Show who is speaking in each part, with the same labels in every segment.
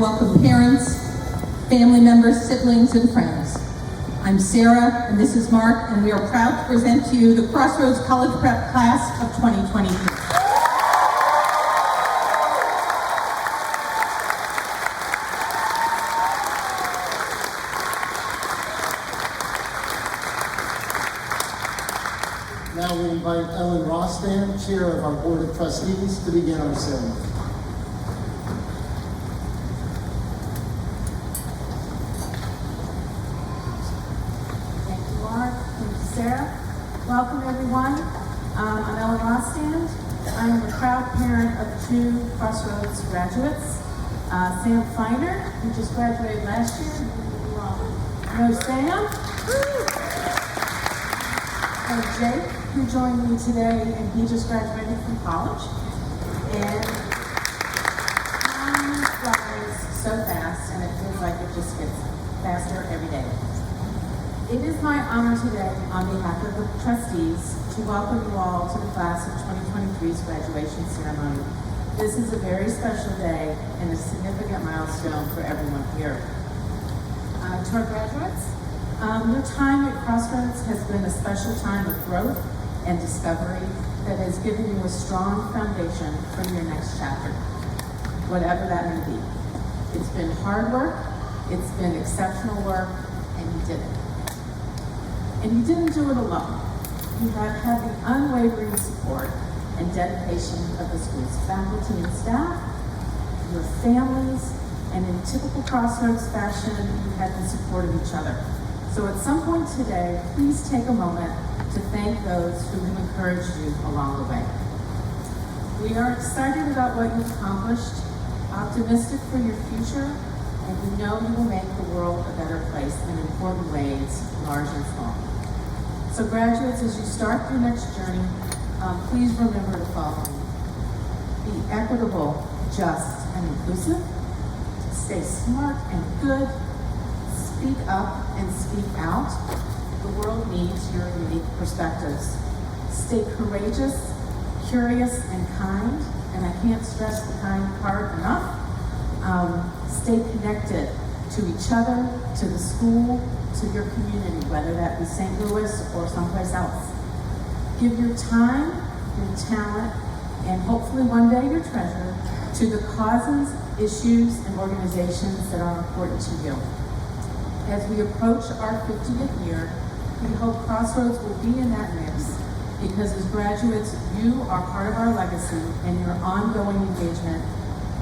Speaker 1: welcome parents, family members, siblings, and friends. I'm Sarah, and this is Mark, and we are proud to present to you the Crossroads College Prep Class of 2023.
Speaker 2: Now we invite Ellen Rostand, Chair of our Board of Trustees, to begin our ceremony.
Speaker 3: Thank you, Mark. Thank you, Sarah. Welcome, everyone. I'm Ellen Rostand. I'm the proud parent of two Crossroads graduates. Sam Feiner, who just graduated last year. No, Sam. And Jake, who joined me today, and he just graduated from college. And time flies so fast, and it feels like it just gets faster every day. It is my honor today, on behalf of the trustees, to welcome you all to the class of 2023's graduation ceremony. This is a very special day and a significant milestone for everyone here. To our graduates, your time at Crossroads has been a special time of growth and discovery that has given you a strong foundation for your next chapter, whatever that may be. It's been hard work, it's been exceptional work, and you did it. And you didn't do it alone. You have had the unwavering support and dedication of the school's faculty and staff, your families, and in typical Crossroads fashion, you had the support of each other. So at some point today, please take a moment to thank those who have encouraged you along the way. We are excited about what you've accomplished, optimistic for your future, and we know you will make the world a better place in important ways, large and small. So graduates, as you start your next journey, please remember the following. Be equitable, just, and inclusive. Stay smart and good. Speak up and speak out. The world needs your unique perspectives. Stay courageous, curious, and kind. And I can't stress the kind part enough. Stay connected to each other, to the school, to your community, whether that be St. Louis or someplace else. Give your time, your talent, and hopefully one day your treasure to the causes, issues, and organizations that are important to you. As we approach our 50th year, we hope Crossroads will be in that mix because as graduates, you are part of our legacy and your ongoing engagement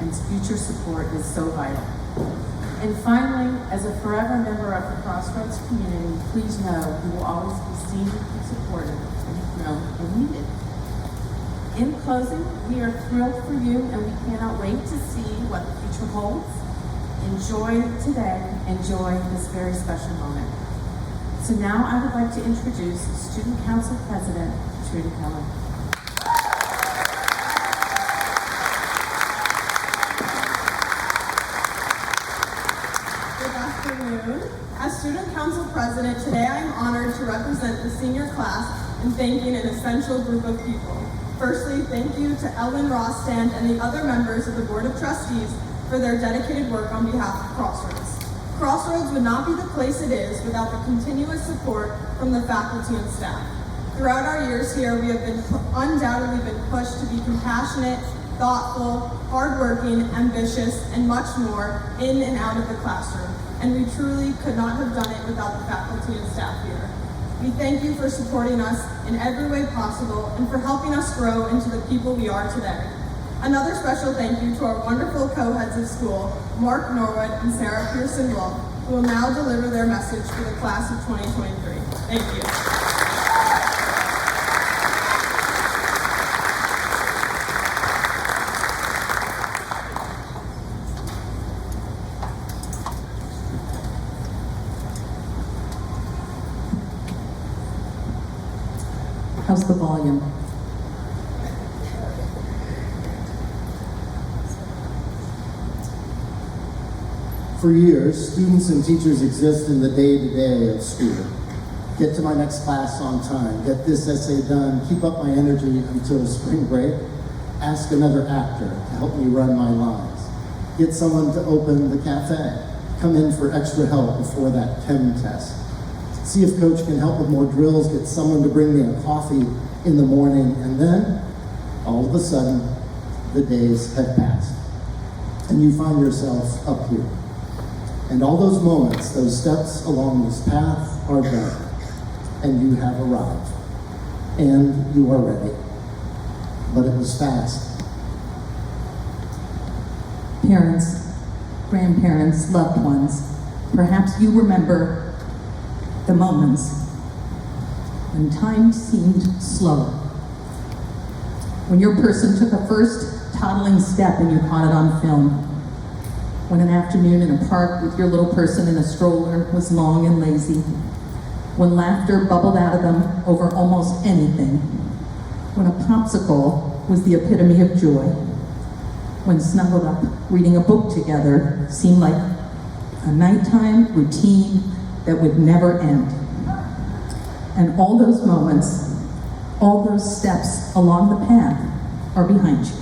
Speaker 3: and future support is so vital. And finally, as a forever member of the Crossroads community, please know you will always be seen and supported and known and needed. In closing, we are thrilled for you and we cannot wait to see what the future holds. Enjoy today, enjoy this very special moment. So now I would like to introduce Student Council President, Trudy Keller.
Speaker 4: Good afternoon. As Student Council President, today I am honored to represent the senior class in thanking an essential group of people. Firstly, thank you to Ellen Rostand and the other members of the Board of Trustees for their dedicated work on behalf of Crossroads. Crossroads would not be the place it is without the continuous support from the faculty and staff. Throughout our years here, we have undoubtedly been pushed to be compassionate, thoughtful, hardworking, ambitious, and much more in and out of the classroom, and we truly could not have done it without the faculty and staff here. We thank you for supporting us in every way possible and for helping us grow into the people we are today. Another special thank you to our wonderful co-heads of school, Mark Norwood and Sarah Pearson-Wolf, who will now deliver their message for the class of 2023. Thank you.
Speaker 1: How's the volume?
Speaker 2: For years, students and teachers exist in the day-to-day of school. Get to my next class on time, get this essay done, keep up my energy until spring break, ask another actor to help me run my lines. Get someone to open the cafe. Come in for extra help before that chem test. See if coach can help with more drills. Get someone to bring me a coffee in the morning. And then, all of a sudden, the days have passed. And you find yourself up here. And all those moments, those steps along this path are done. And you have arrived. And you are ready. But it was fast.
Speaker 1: Parents, grandparents, loved ones, perhaps you remember the moments when time seemed slow. When your person took a first toddling step and you caught it on film. When an afternoon in a park with your little person in a stroller was long and lazy. When laughter bubbled out of them over almost anything. When a popsicle was the epitome of joy. When snuggled up reading a book together seemed like a nighttime routine that would never end. And all those moments, all those steps along the path are behind you.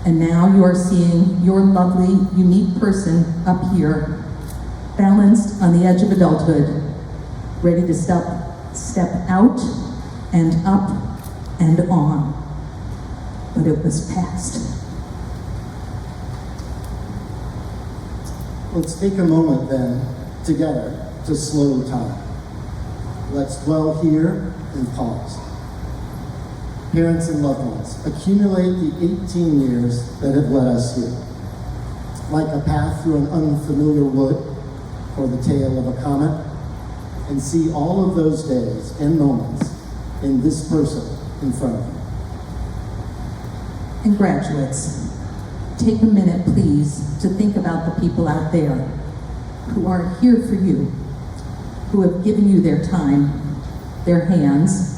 Speaker 1: And now you are seeing your lovely, unique person up here, balanced on the edge of adulthood, ready to step out and up and on. But it was past.
Speaker 2: Let's take a moment then, together, to slow time. Let's dwell here and pause. Parents and loved ones, accumulate the 18 years that have led us here. Like a path through an unfamiliar wood or the tail of a comet, and see all of those days and moments in this person in front of you.
Speaker 1: And graduates, take a minute, please, to think about the people out there who are here for you, who have given you their time, their hands,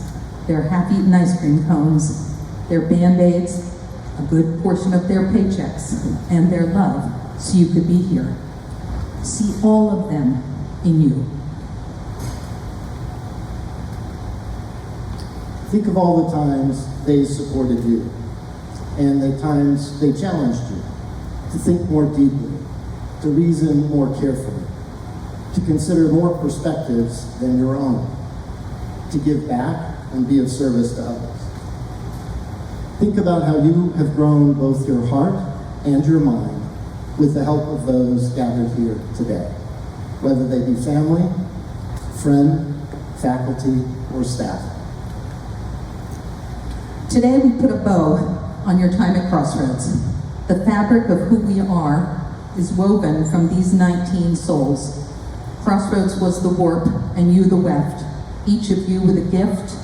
Speaker 1: their half-eaten ice cream cones, their Band-Aids, a good portion of their paychecks, and their love so you could be here. See all of them in you.
Speaker 2: Think of all the times they supported you, and the times they challenged you to think more deeply, to reason more carefully, to consider more perspectives than your own, to give back and be of service to others. Think about how you have grown both your heart and your mind with the help of those gathered here today, whether they be family, friend, faculty, or staff.
Speaker 1: Today we put a bow on your time at Crossroads. The fabric of who we are is woven from these 19 souls. Crossroads was the warp and you the weft, each of you with a gift,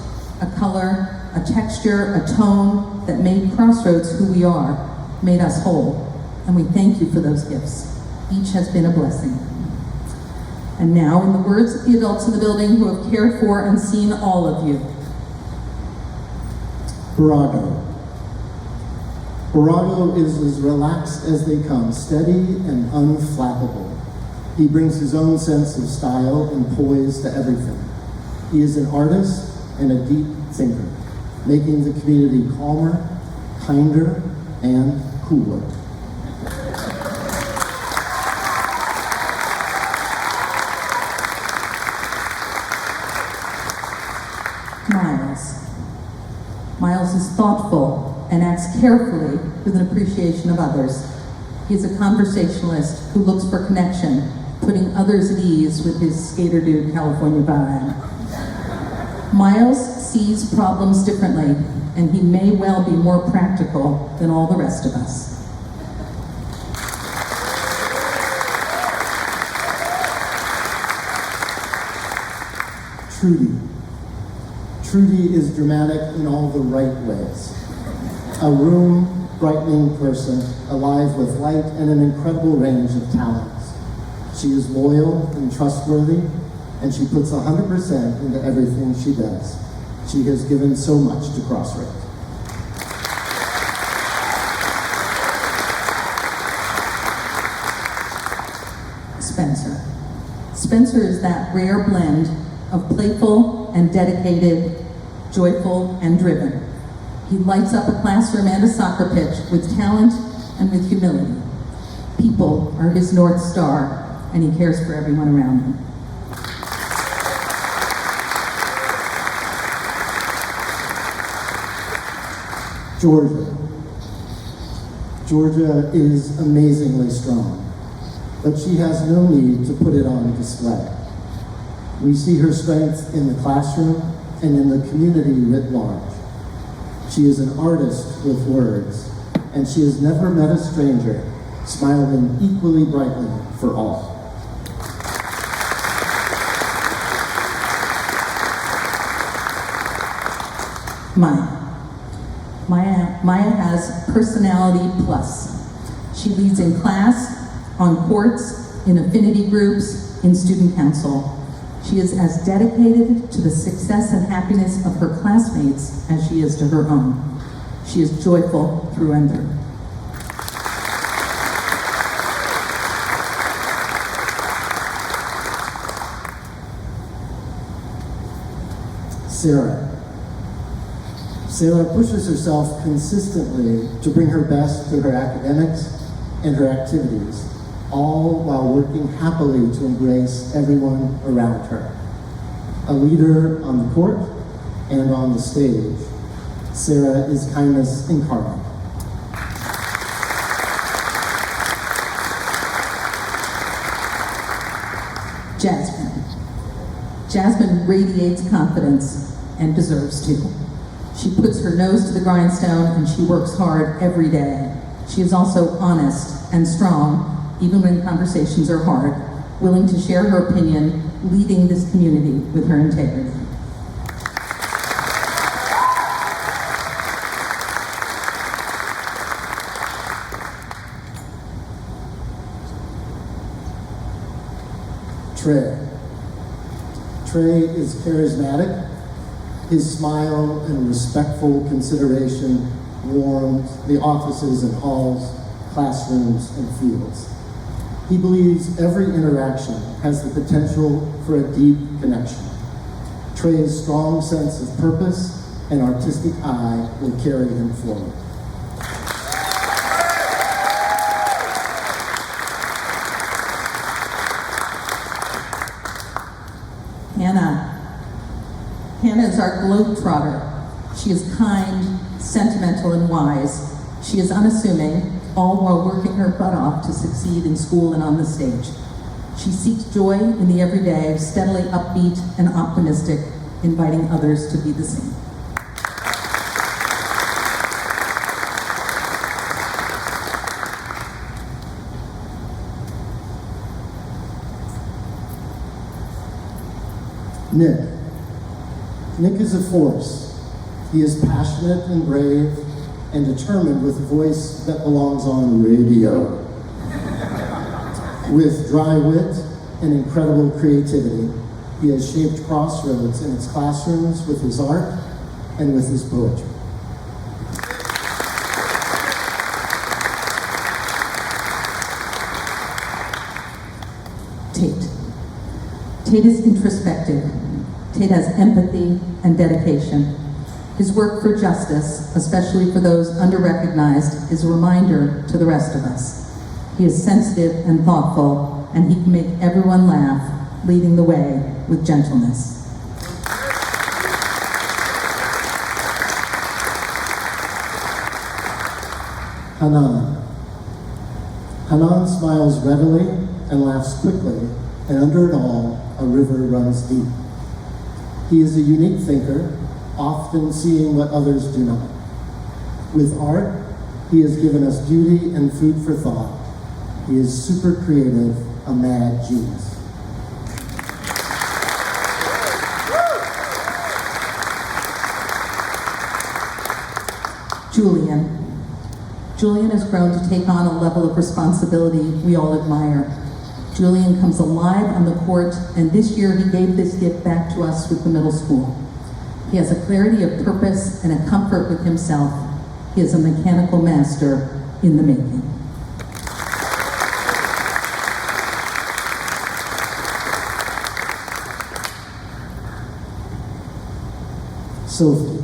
Speaker 1: a color, a texture, a tone that made Crossroads who we are, made us whole. And we thank you for those gifts. Each has been a blessing. And now, in the words of the adults in the building who have cared for and seen all of you.
Speaker 2: Barago. Barago is as relaxed as they come, steady and unflappable. He brings his own sense of style and poise to everything. He is an artist and a deep thinker, making the community calmer, kinder, and cooler.
Speaker 1: Miles is thoughtful and acts carefully with an appreciation of others. He is a conversationalist who looks for connection, putting others at ease with his skater dude California vibe. Miles sees problems differently, and he may well be more practical than all the rest of us.
Speaker 2: Trudy is dramatic in all the right ways. A room brightening person, alive with light and an incredible range of talents. She is loyal and trustworthy, and she puts 100% into everything she does. She has given so much to Crossroads.
Speaker 1: Spencer is that rare blend of playful and dedicated, joyful and driven. He lights up a classroom and a soccer pitch with talent and with humility. People are his North Star, and he cares for everyone around him.
Speaker 2: Georgia. Georgia is amazingly strong, but she has no need to put it on display. We see her strength in the classroom and in the community writ large. She is an artist with words, and she has never met a stranger smiling equally brightly for all.
Speaker 1: Maya has personality plus. She leads in class, on courts, in affinity groups, in student council. She is as dedicated to the success and happiness of her classmates as she is to her own. She is joyful through and through.
Speaker 2: Sarah. Sarah pushes herself consistently to bring her best to her academics and her activities, all while working happily to embrace everyone around her. A leader on the court and on the stage, Sarah is kindness incarnate.
Speaker 1: Jasmine. Jasmine radiates confidence and deserves to. She puts her nose to the grindstone and she works hard every day. She is also honest and strong, even when conversations are hard, willing to share her opinion, leading this community with her integrity.
Speaker 2: Trey. Trey is charismatic. His smile and respectful consideration warmed the offices and halls, classrooms, and fields. He believes every interaction has the potential for a deep connection. Trey's strong sense of purpose and artistic eye will carry him forward.
Speaker 1: Hannah. Hannah is our globetrotter. She is kind, sentimental, and wise. She is unassuming, all while working her butt off to succeed in school and on the stage. She seeks joy in the everyday, steadily upbeat and optimistic, inviting others to be the same.
Speaker 2: Nick. Nick is a force. He is passionate and brave and determined with a voice that belongs on radio. With dry wit and incredible creativity, he has shaped Crossroads in its classrooms with his art and with his poetry.
Speaker 1: Tate. Tate is introspective. Tate has empathy and dedication. His work for justice, especially for those under-recognized, is a reminder to the rest of us. He is sensitive and thoughtful, and he can make everyone laugh, leading the way with gentleness.
Speaker 2: Hanan. Hanan smiles readily and laughs quickly, and under it all, a river runs deep. He is a unique thinker, often seeing what others do not. With art, he has given us beauty and food for thought. He is super creative, a mad genius.
Speaker 1: Julian. Julian has grown to take on a level of responsibility we all admire. Julian comes alive on the court, and this year he gave this gift back to us with the middle school. He has a clarity of purpose and a comfort with himself. He is a mechanical master in the making.
Speaker 2: Sophie.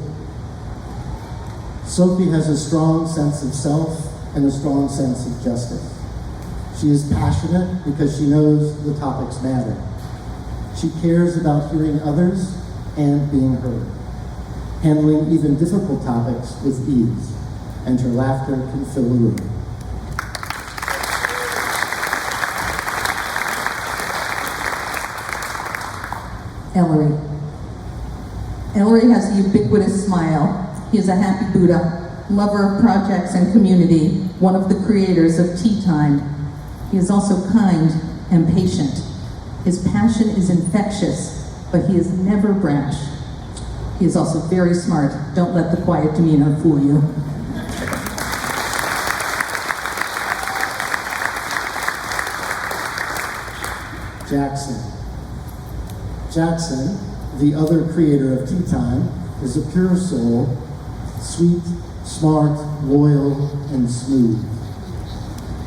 Speaker 2: Sophie has a strong sense of self and a strong sense of justice. She is passionate because she knows the topics matter. She cares about hearing others and being heard, handling even difficult topics with ease, and her laughter can fill the room.
Speaker 1: Ellery. Ellery has a ubiquitous smile. He is a happy Buddha, lover of projects and community, one of the creators of Tea Time. He is also kind and patient. His passion is infectious, but he is never brash. He is also very smart. Don't let the quiet demeanor fool you.
Speaker 2: Jackson. Jackson, the other creator of Tea Time, is a pure soul, sweet, smart, loyal, and smooth.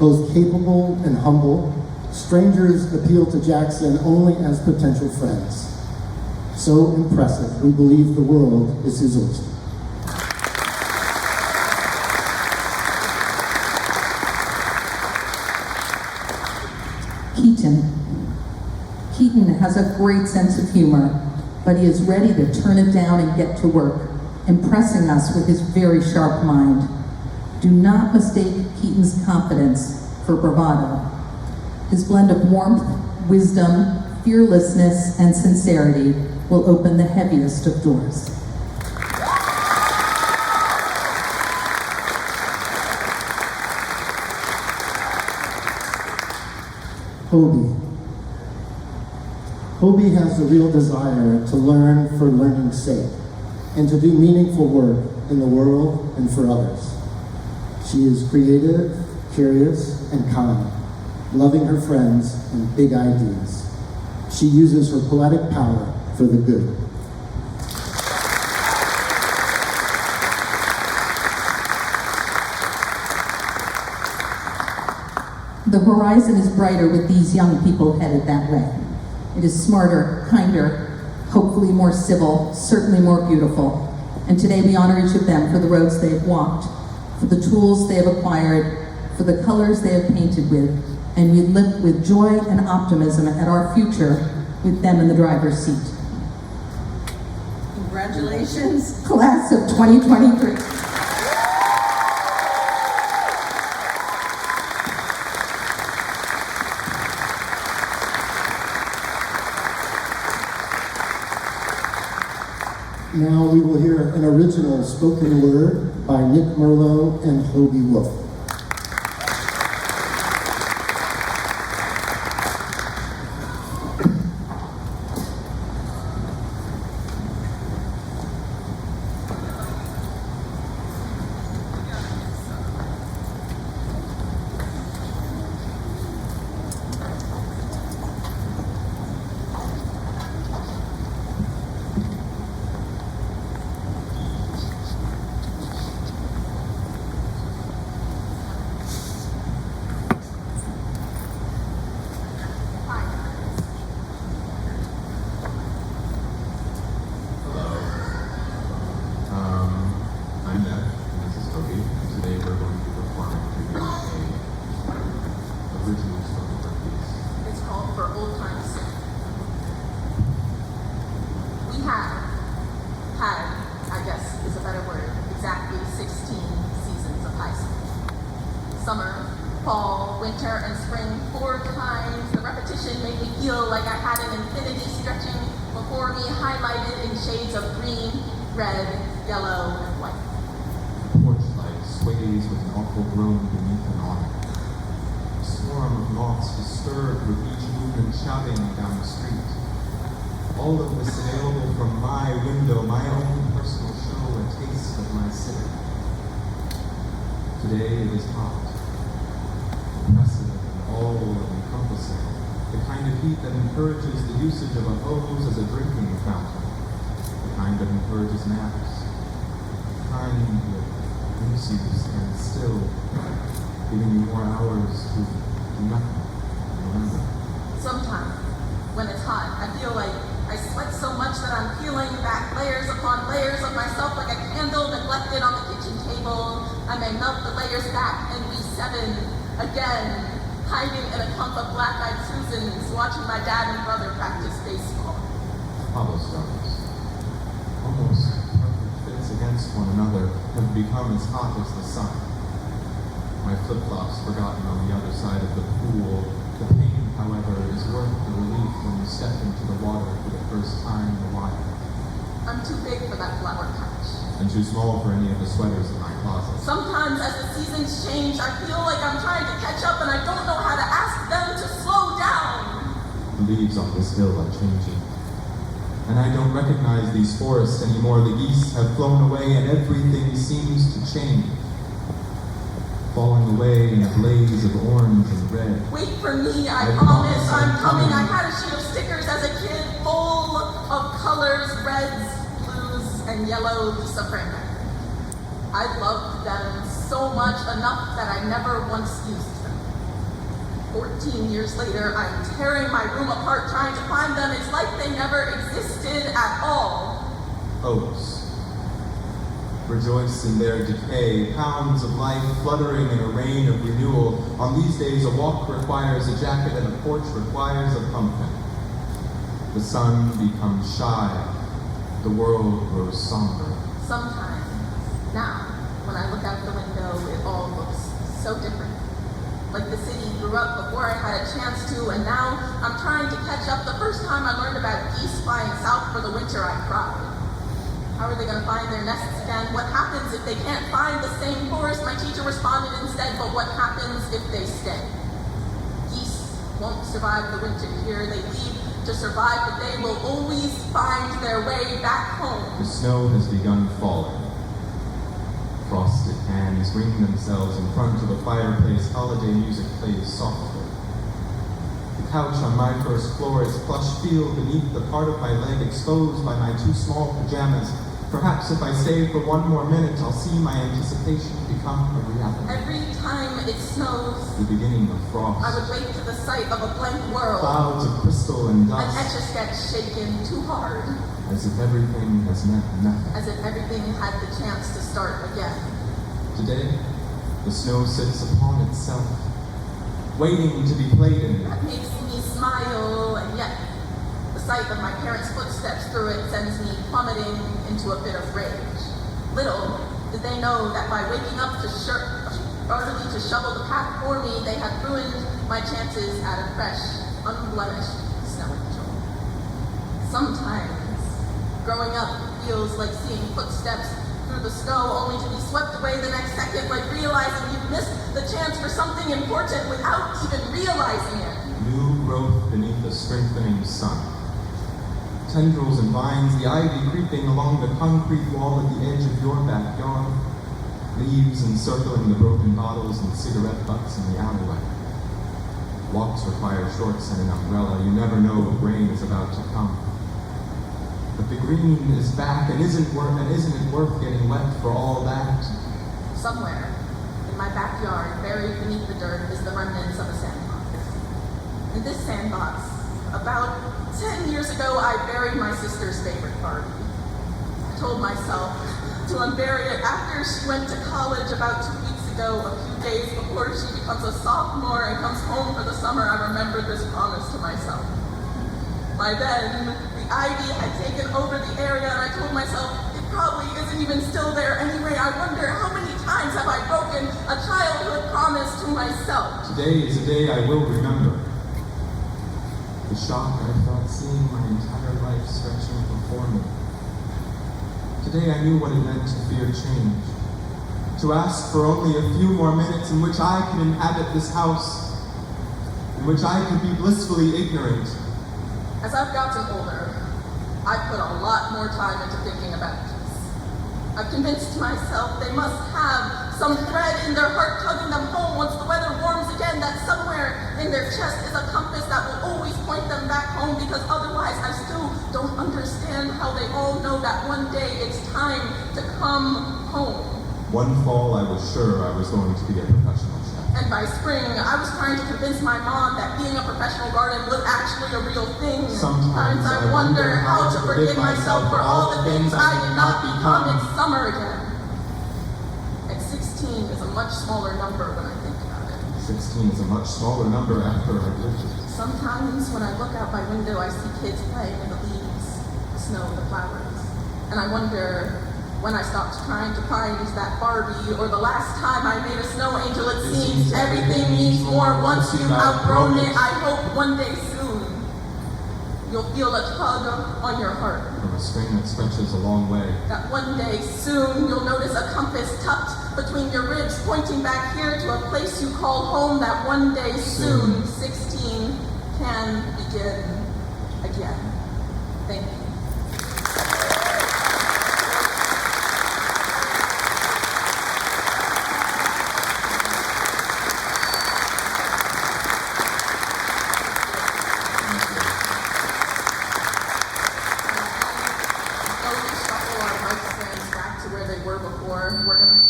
Speaker 2: Both capable and humble, strangers appeal to Jackson only as potential friends. So impressive, we believe the world is his oyster.
Speaker 1: Keaton. Keaton has a great sense of humor, but he is ready to turn it down and get to work, impressing us with his very sharp mind. Do not mistake Keaton's confidence for bravado. His blend of warmth, wisdom, fearlessness, and sincerity will open the heaviest of doors.
Speaker 2: Hobie. Hobie has a real desire to learn for learning's sake and to do meaningful work in the world and for others. She is creative, curious, and kind, loving her friends and big ideas. She uses her poetic power for the good.
Speaker 1: The horizon is brighter with these young people headed that way. It is smarter, kinder, hopefully more civil, certainly more beautiful. And today we honor each of them for the roads they have walked, for the tools they have acquired, for the colors they have painted with, and we look with joy and optimism at our future with them in the driver's seat.
Speaker 3: Congratulations.
Speaker 1: Class of 2023.
Speaker 2: Now we will hear an original spoken word by Nick Merlot and Hobie Wolf.
Speaker 5: Summer, fall, winter, and spring 4 times. The repetition made me feel like I had an infinity stretching before me, highlighted in shades of green, red, yellow, and white.
Speaker 6: Porch light sways with an awful groan beneath an awning. A swarm of moths disturbed with each movement shouting down the street. All of this available from my window, my own personal show, a taste of my city. Today it is hot, oppressive and all-encompassing, the kind of heat that encourages the usage of a hose as a drinking fountain, the kind that encourages naps, the kind that leaves you stand still, giving you more hours to do nothing, remember.
Speaker 5: Sometimes, when it's hot, I feel like I sweat so much that I'm peeling back layers upon layers of myself like a candle neglected on the kitchen table. I may melt the layers back and re-7 again hiding in a clump of black-eyed Susans, watching my dad and brother practice baseball.
Speaker 6: Cobblestones, almost perfect fits against one another, have become as hot as the sun. My flip-flops forgotten on the other side of the pool. The pain, however, is worth the relief when you step into the water for the first time in a while.
Speaker 5: I'm too big for that flower patch.
Speaker 6: And too small for any of the sweaters in my closet.
Speaker 5: Sometimes as the seasons change, I feel like I'm trying to catch up and I don't know how to ask them to slow down.
Speaker 6: The leaves on this hill are changing. And I don't recognize these forests anymore. The geese have flown away and everything seems to change. Falling away in a blaze of orange and red.
Speaker 5: Wait for me, I promise I'm coming. I had a sheet of stickers as a kid full of colors, reds, blues, and yellows, safrana. I loved them so much, enough that I never once used them. 14 years later, I'm tearing my room apart trying to find them. It's like they never existed at all.
Speaker 6: Oaks. Rejoice in their decay, pounds of life fluttering in a rain of renewal. On these days, a walk requires a jacket and a porch requires a pumpkin. The sun becomes shy. The world grows somber.
Speaker 5: Sometimes, now, when I look out the window, it all looks so different. Like the city grew up before I had a chance to, and now I'm trying to catch up. The first time I learned about geese flying south for the winter, I cried. How are they going to find their nests again? What happens if they can't find the same forest? My teacher responded instead, but what happens if they stay? Geese won't survive the winter here. They leave to survive, but they will always find their way back home.
Speaker 6: The snow has begun falling. Frosted hands ring themselves in front of the fireplace. Holiday music plays softly. The couch on my first floor is plush field beneath the part of my leg exposed by my too small pajamas. Perhaps if I stay for one more minute, I'll see my anticipation become a reality.
Speaker 5: Every time it snows,
Speaker 6: The beginning of frost.
Speaker 5: I would wake to the sight of a blank world.
Speaker 6: Clouds of crystal and
Speaker 5: An
Speaker 6: dust.
Speaker 5: etch-a-sketch shaken too hard,
Speaker 6: As if everything has meant nothing.
Speaker 5: as if everything had the chance to start again.
Speaker 6: Today, the snow sits upon itself, waiting to be played in.
Speaker 5: That makes me smile, and yet the sight of my parents' footsteps through it sends me plummeting into a bit of rage. Little did they know that by waking up early to shovel the path for me, they had ruined my chances at a fresh, unblemished snow angel. Sometimes, growing up feels like seeing footsteps through the snow only to be swept away the next second, like realizing you've missed the chance for something important without even realizing it.
Speaker 6: New growth beneath the strengthening sun. Tendrils and vines, the ivy creeping along the concrete wall at the edge of your backyard. Leaves encircling the broken bottles and cigarette butts in the alleyway. Walks require shorts and an umbrella. You never know if rain is about to come. But the green is back, and isn't it worth getting wet for all that?
Speaker 5: Somewhere in my backyard, buried beneath the dirt, is the remnants of a sandbox. In this sandbox, about 10 years ago, I buried my sister's favorite Barbie. I told myself to unbury it after she went to college about 2 weeks ago, a few days before she becomes a sophomore and comes home for the summer. I remembered this promise to myself. By then, the ivy had taken over the area, and I told myself, it probably isn't even still there anyway. I wonder how many times have I broken a childhood promise to myself.
Speaker 6: Today is a day I will remember. The shock I felt seeing my entire life stretching before me. Today I knew what it meant to fear change. To ask for only a few more minutes in which I could inhabit this house, in which I could be blissfully ignorant.
Speaker 5: As I've gotten older, I've put a lot more time into thinking about peace. I've convinced myself they must have some thread in their heart tugging them home once the weather warms again, that somewhere in their chest is a compass that will always point them back home, because otherwise I still don't understand how they all know that one day it's time to come home.
Speaker 6: One fall I was sure I was going to be a professional chef.
Speaker 5: And by spring, I was trying to convince my mom that being a professional garden was actually a real thing.
Speaker 6: Sometimes
Speaker 5: I wonder how to forgive myself for all the things I did not become. It's summer again. At 16 is a much smaller number when I think about it.
Speaker 6: 16 is a much smaller number after I lived it.
Speaker 5: Sometimes when I look out my window, I see kids playing in the leaves, the snow, the flowers. And I wonder when I stopped trying to find that Barbie, or the last time I made a snow angel. It seems everything means more once you've outgrown it. I hope one day soon you'll feel a tug on your heart.
Speaker 6: From a string that stretches a long way.
Speaker 5: That one day soon you'll notice a compass tucked between your ribs, pointing back here to a place you call home. That one day soon 16 can begin again. Thank you. We're gonna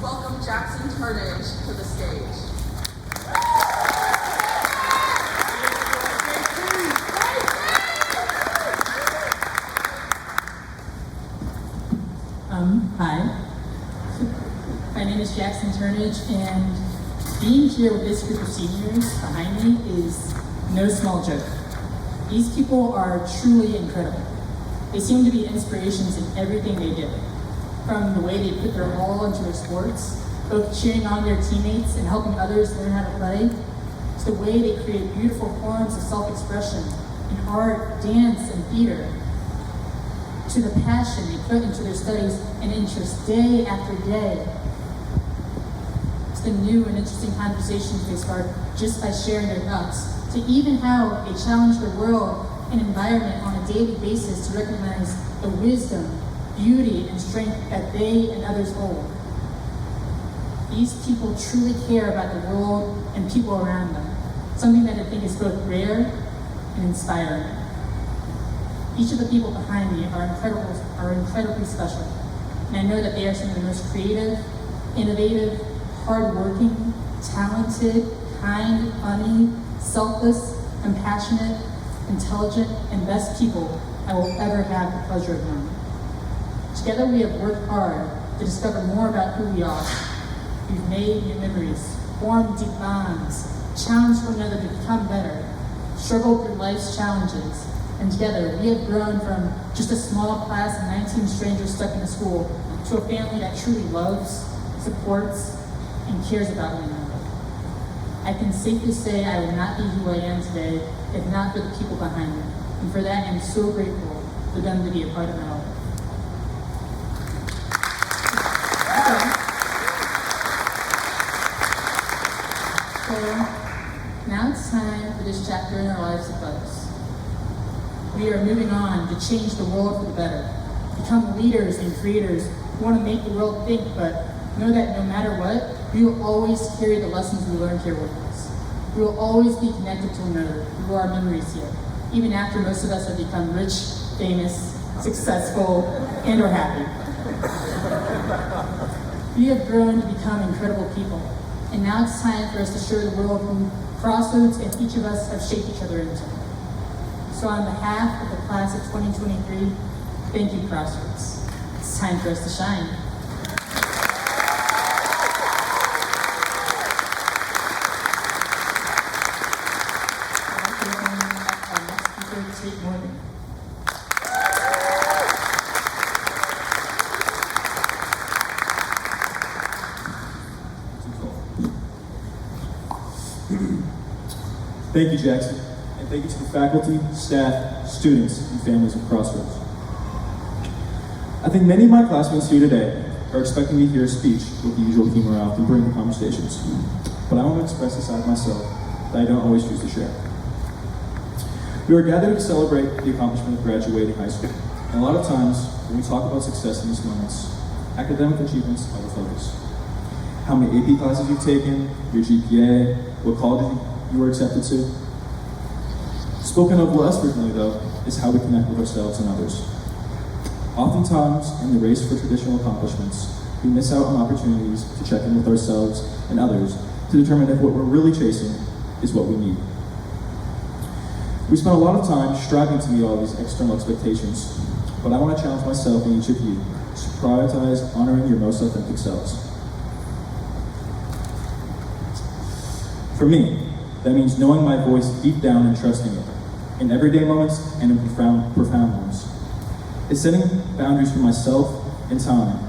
Speaker 5: welcome Jackson Turnage to the stage.
Speaker 7: Hi. My name is Jackson Turnage, and being here with this group of seniors behind me is no small joke. These people are truly incredible. They seem to be inspirations in everything they do. From the way they put their all into their sports, both cheering on their teammates and helping others learn how to play, to the way they create beautiful forms of self-expression in art, dance, and theater, to the passion they put into their studies and interests day after day, to the new and interesting conversations they start just by sharing their thoughts, to even how they challenge the world and environment on a daily basis to recognize the wisdom, beauty, and strength that they and others hold. These people truly care about the world and people around them, something that I think is both rare and inspiring. Each of the people behind me are incredibly special, and I know that they are some of the most creative, innovative, hardworking, talented, kind, funny, selfless, compassionate, intelligent, and best people I will ever have the pleasure of knowing. Together we have worked hard to discover more about who we are. We've made new memories, formed deep bonds, challenged one another to become better, struggled through life's challenges, and together we have grown from just a small class of 19 strangers stuck in a school to a family that truly loves, supports, and cares about one another. I can safely say I would not be who I am today if not for the people behind me, and for that I'm so grateful for them to be a part of my life. So now it's time for this chapter in our lives to close. We are moving on to change the world for the better, become leaders and creators who want to make the world think, but know that no matter what, we will always carry the lessons we learned here with us. We will always be connected to one another through our memories here, even after most of us have become rich, famous, successful, and or happy. We have grown to become incredible people, and now it's time for us to show the world who Crossroads and each of us have shaped each other into. So on behalf of the class of 2023, thank you, Crossroads. It's time for us to shine.
Speaker 8: Thank you, Jackson, and thank you to the faculty, staff, students, and families of Crossroads. I think many of my classmates here today are expecting me to hear a speech with the usual humor I often bring to conversations, but I want to express a side of myself that I don't always choose to share. We are gathered to celebrate the accomplishment of graduating high school, and a lot of times, when we talk about success in these moments, academic achievements are the focus. How many AP classes you've taken, your GPA, what college you were accepted to. Spoken of less frequently, though, is how we connect with ourselves and others. Oftentimes, in the race for traditional accomplishments, we miss out on opportunities to check in with ourselves and others to determine if what we're really chasing is what we need. We spend a lot of time striving to meet all these external expectations, but I want to challenge myself and each of you to prioritize honoring your most authentic selves. For me, that means knowing my voice deep down and trusting it, in everyday moments and in profound ones. It's setting boundaries for myself and time,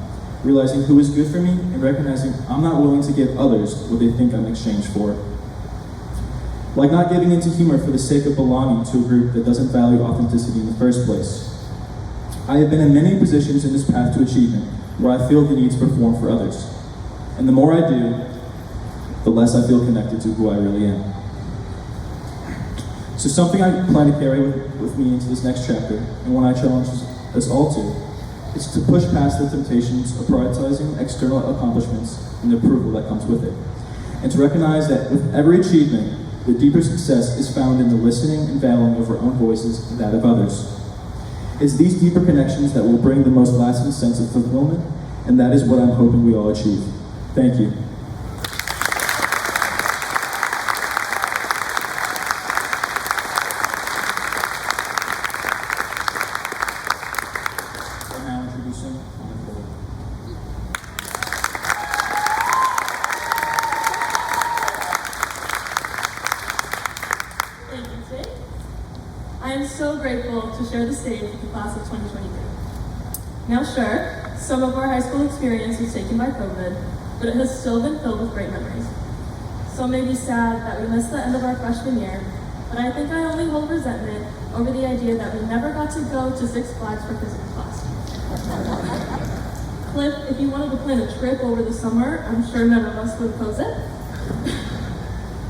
Speaker 8: realizing who is good for me and recognizing I'm not willing to give others what they think I'm in exchange for. Like not giving into humor for the sake of belonging to a group that doesn't value authenticity in the first place. I have been in many positions in this path to achievement where I feel the need to perform for others. And the more I do, the less I feel connected to who I really am. So something I plan to carry with me into this next chapter, and one I challenge us all to, is to push past the temptations of prioritizing external accomplishments and the approval that comes with it. And to recognize that with every achievement, the deeper success is found in the listening and valuing of our own voices and that of others. It's these deeper connections that will bring the most lasting sense of fulfillment, and that is what I'm hoping we all achieve. Thank you. We're now introducing Monica.
Speaker 4: Thank you, Jake. I am so grateful to share the stage with the class of 2023. Now sure, some of our high school experience was taken by COVID, but it has still been filled with great memories. Some may be sad that we missed the end of our freshman year, but I think I only hold resentment over the idea that we never got to go to Six Flags for physics class. Cliff, if you wanted to plan a trip over the summer, I'm sure none of us would oppose it.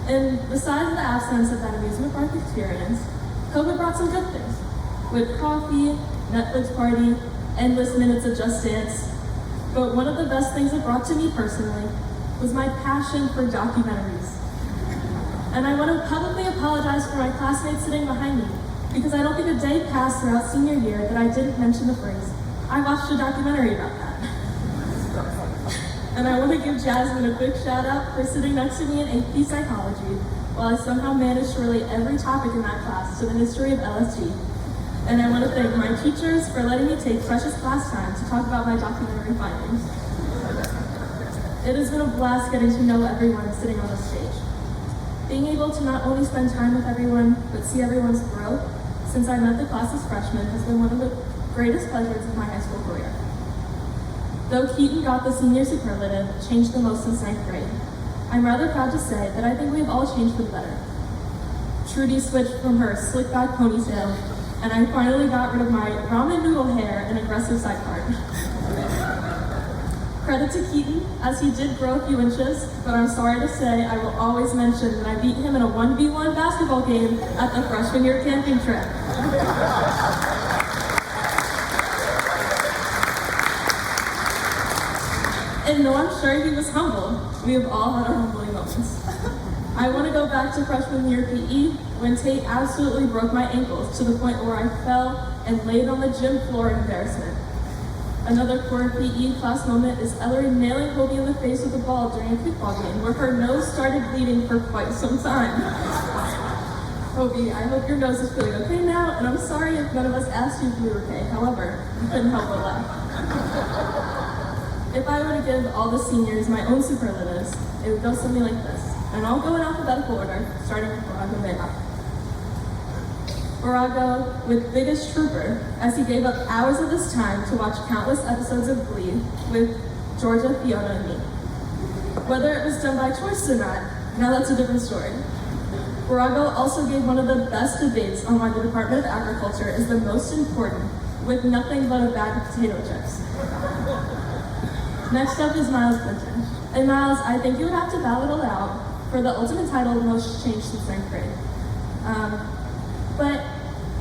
Speaker 4: And besides the absence of that amusement park experience, COVID brought some good things. With coffee, Netflix party, endless minutes of Just Dance. But one of the best things it brought to me personally was my passion for documentaries. And I want to publicly apologize for my classmates sitting behind me, because I don't think a day passed throughout senior year that I didn't mention the phrase, I watched a documentary about that. And I want to give Jasmine a quick shout out for sitting next to me in AP Psychology, while I somehow managed to relate every topic in that class to the history of LSG. And I want to thank my teachers for letting me take precious class time to talk about my documentary findings. It has been a blast getting to know everyone sitting on the stage. Being able to not only spend time with everyone, but see everyone's growth since I met the class as freshmen has been one of the greatest pleasures of my high school career. Though Keaton got the senior superlative, changed the most since 9th grade, I'm rather proud to say that I think we have all changed for the better. Trudy switched from her slick back ponytail, and I finally got rid of my ramen noodle hair and aggressive side part. Credit to Keaton, as he did grow a few inches, but I'm sorry to say I will always mention that I beat him in a 1v1 basketball game at the freshman year camping trip. And though I'm sure he was humble, we have all had our humbling moments. I want to go back to freshman year PE when Tate absolutely broke my ankles to the point where I fell and laid on the gym floor in embarrassment. Another core PE class moment is Ellery nailing Kobe in the face with a ball during a kickball game where her nose started bleeding for quite some time. Kobe, I hope your nose is feeling okay now, and I'm sorry if none of us asked you if you were okay. However, you couldn't help but laugh. If I were to give all the seniors my own superlatives, it would go something like this. And I'll go in alphabetical order, starting with Barago Vega. Barago with biggest trooper, as he gave up hours of his time to watch countless episodes of Glee with Georgia, Fiona, and me. Whether it was done by choice or not, now that's a different story. Barago also gave one of the best debates on why the Department of Agriculture is the most important, with nothing but a bag of potato chips. Next up is Miles Clinton. And Miles, I think you would have to battle it out for the ultimate title, most changed since 9th grade. But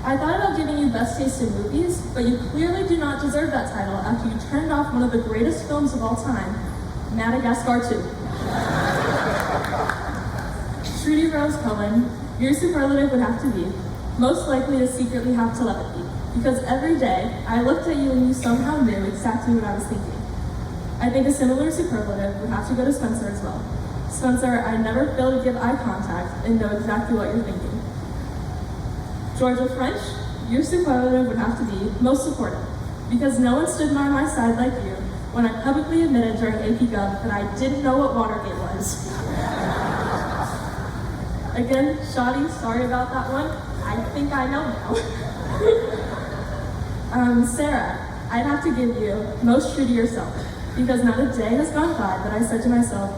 Speaker 4: I thought about giving you best taste in movies, but you clearly do not deserve that title after you turned off one of the greatest films of all time, Madagascar 2. Trudy Rose Cohen, your superlative would have to be most likely to secretly have telepathy, because every day I looked at you and you somehow knew exactly what I was thinking. I think a similar superlative would have to go to Spencer as well. Spencer, I never fail to give eye contact and know exactly what you're thinking. Georgia French, your superlative would have to be most supportive, because no one stood by my side like you when I publicly admitted during AP Gov that I didn't know what Watergate was. Again, Shadi, sorry about that one. I think I know now. Sarah, I'd have to give you most true to yourself, because not a day has gone by that I said to myself,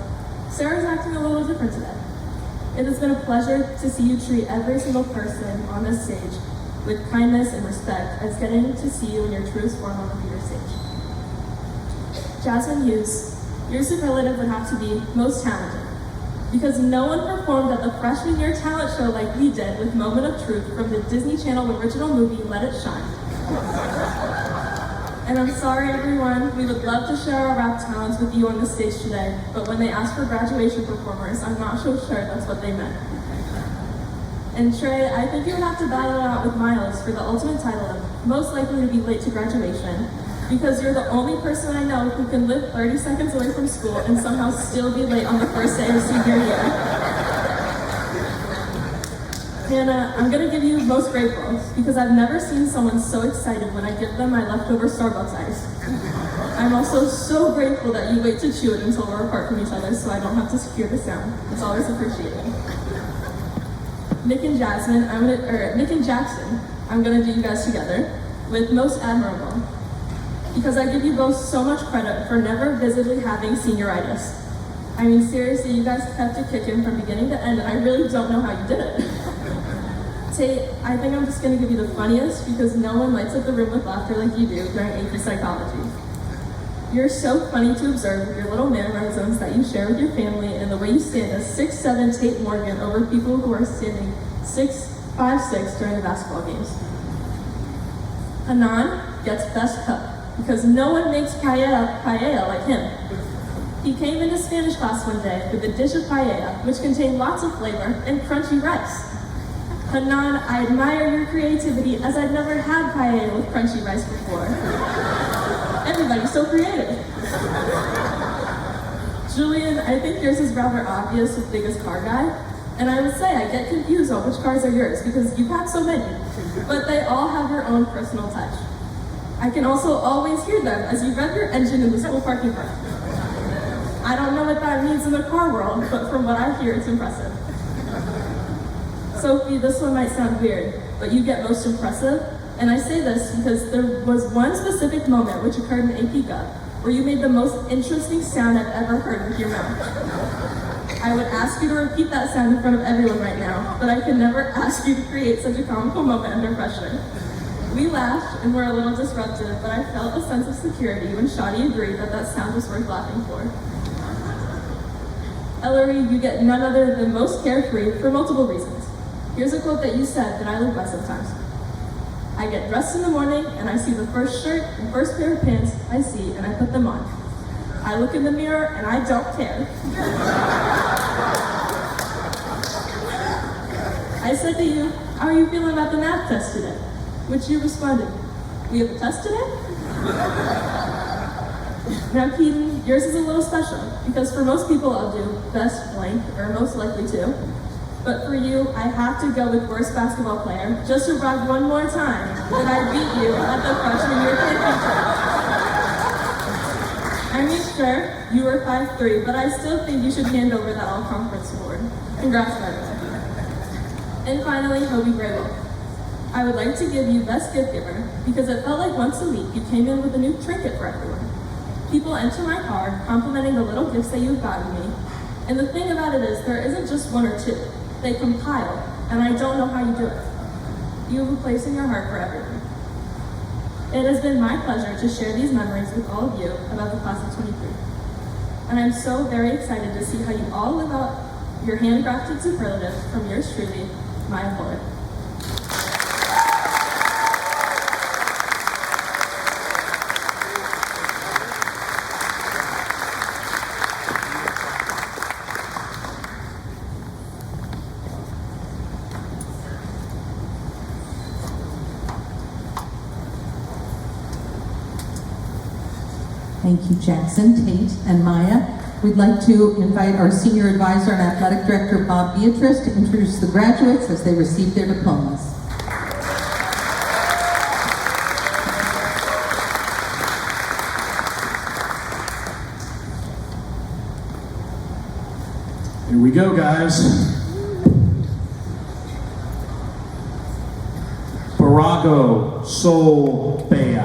Speaker 4: Sarah's acting a little different today. It has been a pleasure to see you treat every single person on this stage with kindness and respect as getting to see you in your truest form on the theater stage. Jasmine Hughes, your superlative would have to be most talented, because no one performed at the freshman year talent show like we did with Moment of Truth from the Disney Channel original movie Let It Shine. And I'm sorry everyone, we would love to share our rap talents with you on the stage today, but when they asked for graduation performers, I'm not so sure that's what they meant. And Trey, I think you would have to battle it out with Miles for the ultimate title of most likely to be late to graduation, because you're the only person I know who can live 30 seconds away from school and somehow still be late on the first day of senior year. Hannah, I'm gonna give you most grateful, because I've never seen someone so excited when I give them my leftover Starbucks ice. I'm also so grateful that you wait to chew it until we're apart from each other so I don't have to secure the sound. It's always appreciated. Nick and Jackson, I'm gonna do you guys together with most admirable, because I give you both so much credit for never visibly having senioritis. I mean, seriously, you guys kept it kicking from beginning to end, and I really don't know how you did it. Tate, I think I'm just gonna give you the funniest, because no one lights up the room with laughter like you do during AP Psychology. You're so funny to observe with your little mannerisms that you share with your family, and the way you stand a 6'7" Tate Morgan over people who are standing 5'6" during the basketball games. Hanan gets best cup, because no one makes paella like him. He came into Spanish class one day with a dish of paella, which contained lots of flavor and crunchy rice. Hanan, I admire your creativity, as I've never had paella with crunchy rice before. Everybody's so creative. Julian, I think yours is rather obvious with biggest car guy. And I would say I get confused on which cars are yours, because you've had so many, but they all have their own personal touch. I can also always hear them as you rev your engine in the school parking lot. I don't know what that means in the car world, but from what I hear, it's impressive. Sophie, this one might sound weird, but you get most impressive. And I say this because there was one specific moment which occurred in AP Gov, where you made the most interesting sound I've ever heard with your mouth. I would ask you to repeat that sound in front of everyone right now, but I could never ask you to create such a comical moment under pressure. We laughed and were a little disruptive, but I felt a sense of security when Shadi agreed that that sound was worth laughing for. Ellery, you get none other than most carefree for multiple reasons. Here's a quote that you said that I live by sometimes. I get dressed in the morning and I see the first shirt and first pair of pants I see and I put them on. I look in the mirror and I don't care. I said to you, how are you feeling about the math test today? Which you responded, we have a test today? Now Keaton, yours is a little special, because for most people I'll do best blank or most likely to. But for you, I have to go with worst basketball player, just to brag one more time that I beat you at the freshman year championship. I mean, sure, you were 5'3", but I still think you should hand over that all-conference award. Congrats, by the way. And finally, Hobie Grable. I would like to give you best gift giver, because it felt like once a week you came in with a new trinket for everyone. People enter my card complimenting the little gifts that you've gotten me, and the thing about it is there isn't just one or two. They compile, and I don't know how you do it. You have a place in your heart for everyone. It has been my pleasure to share these memories with all of you about the class of 23. And I'm so very excited to see how you all live out your handcrafted superlatives from yours truly, Maya Fuller.
Speaker 1: Thank you, Jackson, Tate, and Maya. We'd like to invite our Senior Advisor and Athletic Director, Bob Beatrice, to introduce the graduates as they receive their diplomas.
Speaker 9: Here we go, guys. Lago Sol Bea.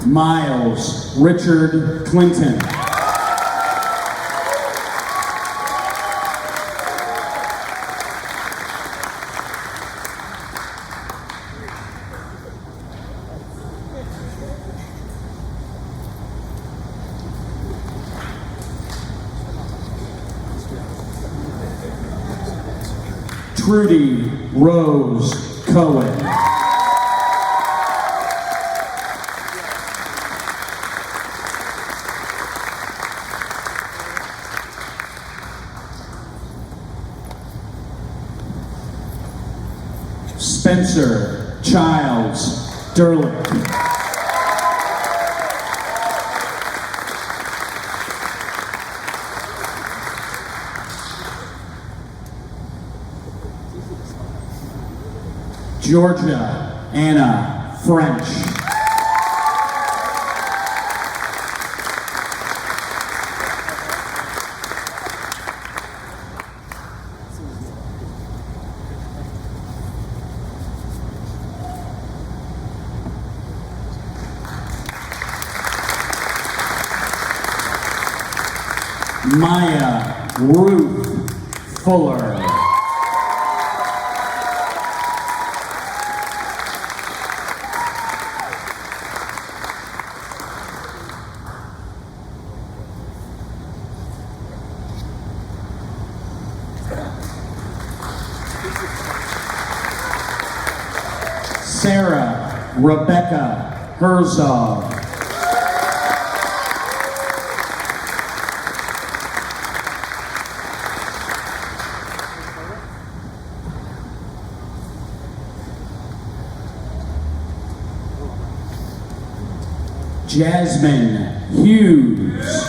Speaker 9: Miles Richard Clinton. Trudy Rose Cohen. Spencer Childs Derlick. Georgia Anna French. Maya Ruth Fuller. Sarah Rebecca Herzog. Jasmine Hughes.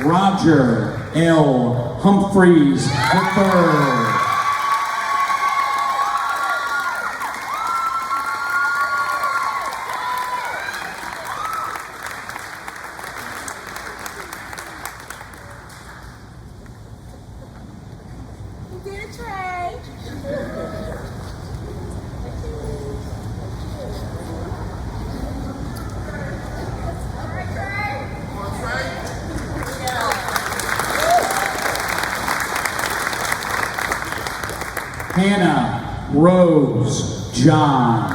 Speaker 9: Roger L. Humphreys III. Hannah Rose John.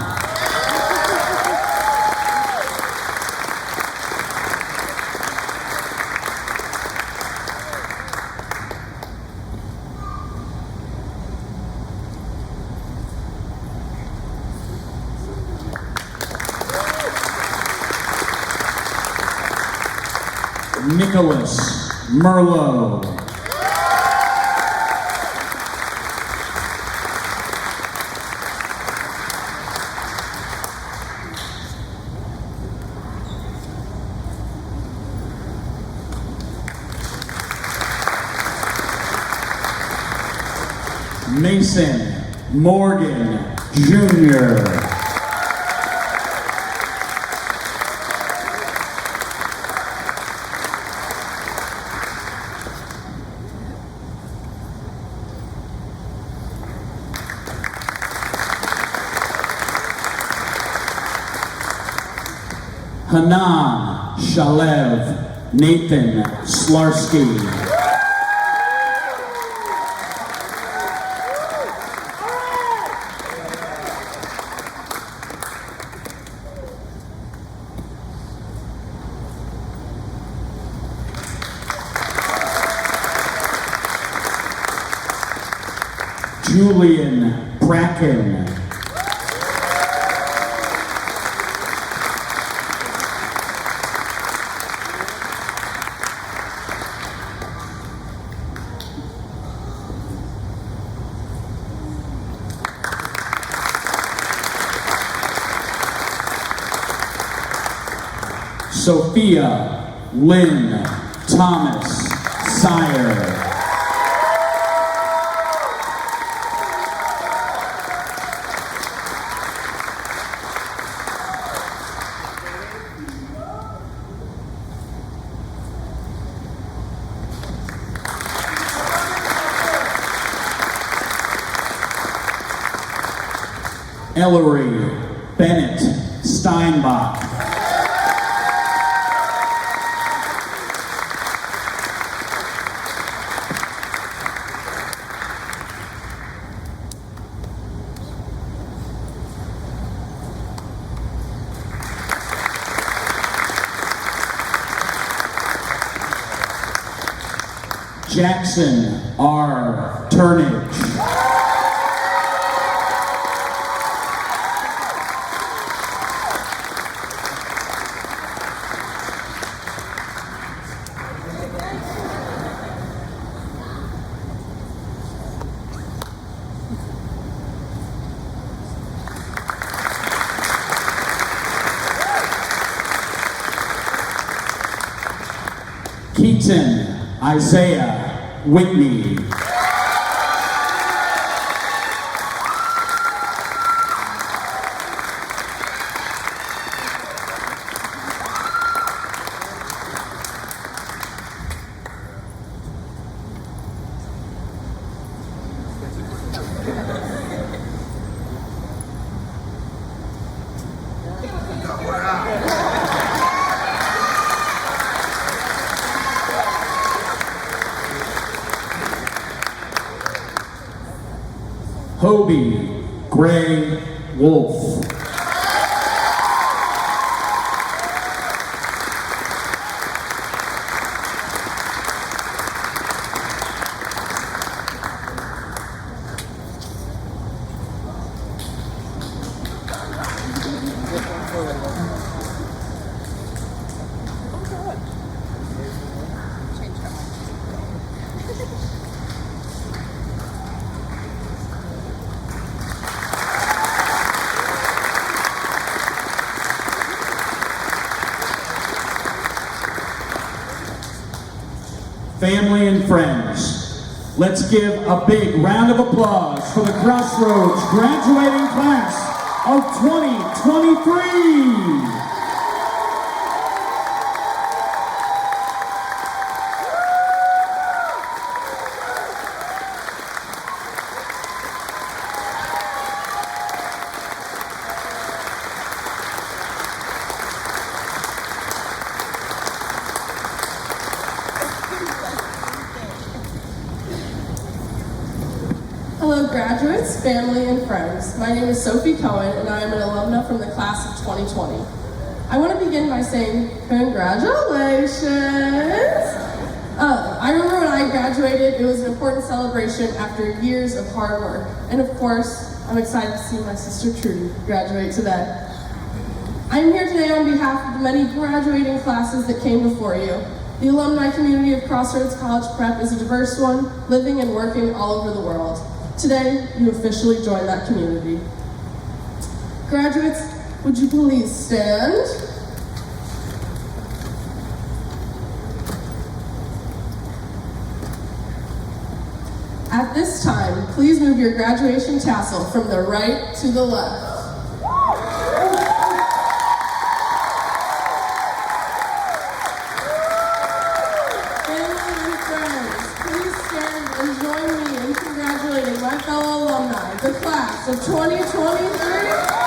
Speaker 9: Nicholas Merlot. Mason Morgan Jr. Hanan Shalev Nathan Slarsky. Julian Bracken. Sophia Lynn Thomas Sire. Ellery Bennett Steinbach. Jackson R. Turnage. Keaton Isaiah Whitney. Hobie Gray Wolf. Family and friends, let's give a big round of applause for the Crossroads graduating class of 2023.
Speaker 4: Hello graduates, family, and friends. My name is Sophie Cohen and I am an alumna from the class of 2020. I want to begin by saying congratulations! I remember when I graduated, it was an important celebration after years of hard work. And of course, I'm excited to see my sister Trudy graduate today. I'm here today on behalf of the many graduating classes that came before you. The alumni community of Crossroads College Prep is a diverse one, living and working all over the world. Today, you officially join that community. Graduates, would you please stand? At this time, please move your graduation tassel from the right to the left. Family and friends, please stand and join me in congratulating my fellow alumni, the class of 2023.